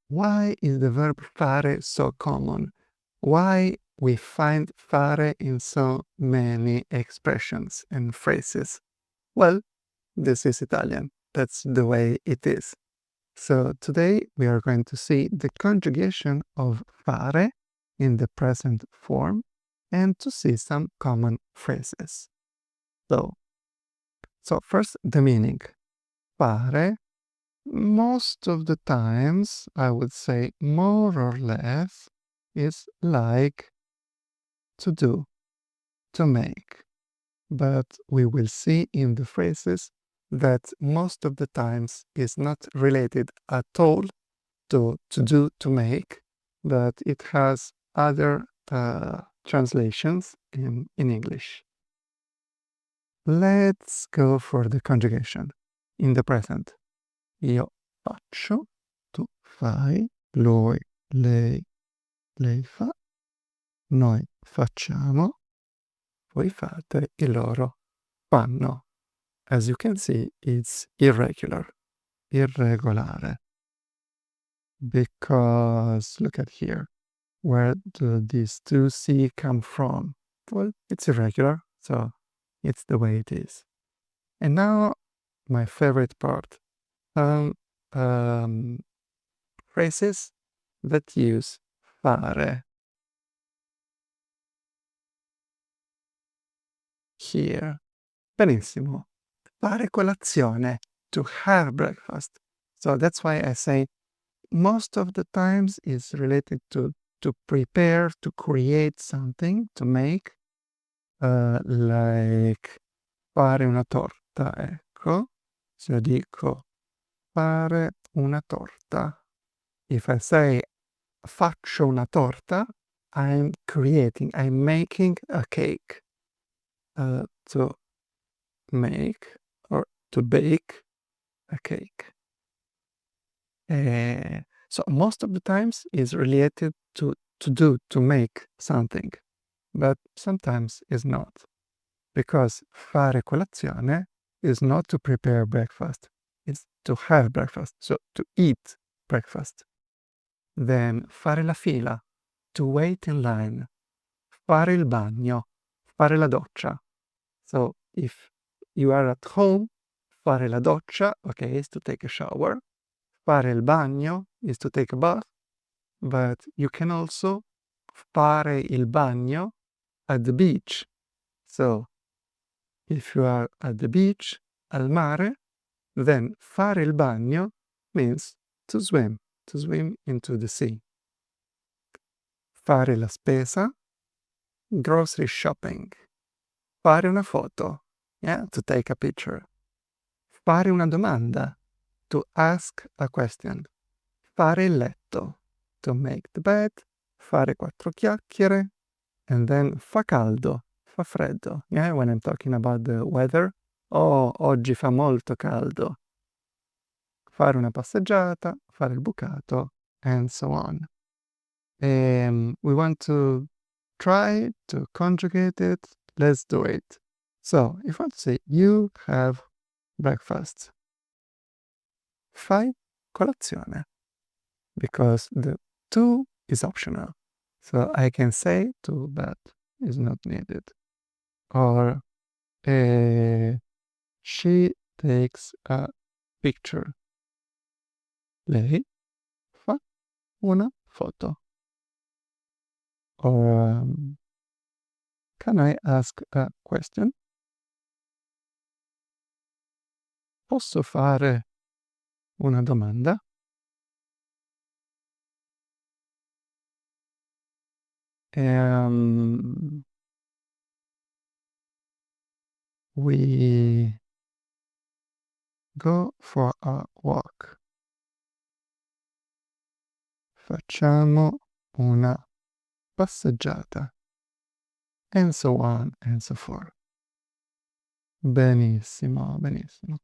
Why is the verb fare so common? Why we find fare in so many expressions and phrases? Well, this is Italian. That's the way it is. So today we are going to see the conjugation of fare in the present form and to see some common phrases. So first the meaning. Fare, most of the times, I would say more or less, is like to do, to make. But we will see in the phrases that most of the times is not related at all to do, to make, but it has other translations in English. Let's go for the conjugation in the present. Io faccio, tu fai, lui, lei fa, noi facciamo, voi fate, e loro fanno. As you can see, it's irregular, irregolare. Because, look at here, where do these two C come from? Well, it's irregular, so it's the way it is. And now, my favorite part. Phrases that use fare. Here. Benissimo. Fare colazione. To have breakfast. So that's why I say most of the times is related to prepare, to create something, to make. Like fare una torta, ecco. Se dico fare una torta. If I say faccio una torta, I'm creating, I'm making a cake. To make or to bake a cake. So most of the times is related to do, to make something, but sometimes is not. Because fare colazione is not to prepare breakfast, it's to have breakfast, so to eat breakfast. Then fare la fila, to wait in line. Fare il bagno, fare la doccia. So if you are at home, fare la doccia, okay, is to take a shower. Fare il bagno is to take a bath, but you can also fare il bagno at the beach. So if you are at the beach, al mare, then fare il bagno means to swim into the sea. Fare la spesa, grocery shopping. Fare una foto, yeah, to take a picture. Fare una domanda, to ask a question. Fare il letto, to make the bed. Fare quattro chiacchiere. And then fa caldo, fa freddo. Yeah, when I'm talking about the weather. Oh, oggi fa molto caldo. Fare una passeggiata, fare il bucato, and so on. We want to try to conjugate it. Let's do it. So, if I want to say, you have breakfast. Fai colazione. Because the to is optional. So I can say to, but is not needed. Or she takes a picture. Lei fa una foto. Or can I ask a question? Posso fare una domanda? We go for a walk. Facciamo una passeggiata. And so on and so forth. Benissimo, benissimo.